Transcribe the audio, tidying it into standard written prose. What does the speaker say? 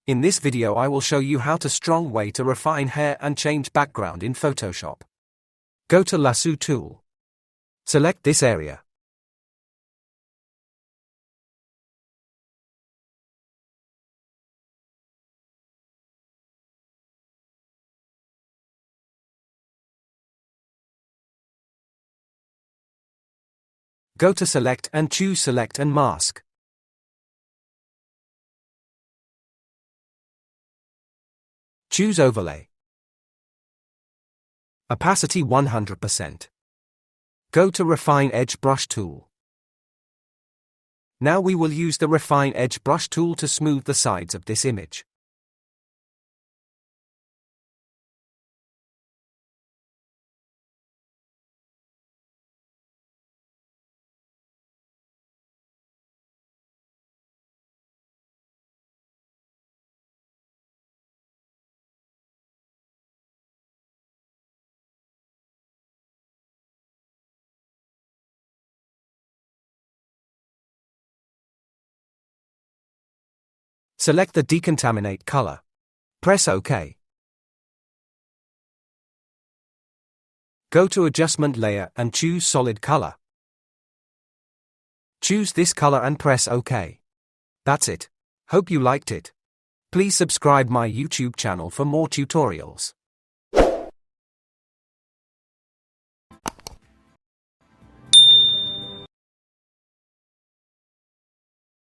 In this video I will show you how to strong way to refine hair and change background in Photoshop. Go to Lasso tool. Select this area. Go to Select and choose Select and Mask. Choose Overlay. Opacity 100%. Go to Refine Edge Brush tool. Now we will use the Refine Edge Brush tool to smooth the sides of this image. Select the decontaminate color. Press OK. Go to Adjustment Layer and choose Solid Color. Choose this color and press OK. That's it. Hope you liked it. Please subscribe my YouTube channel for more tutorials.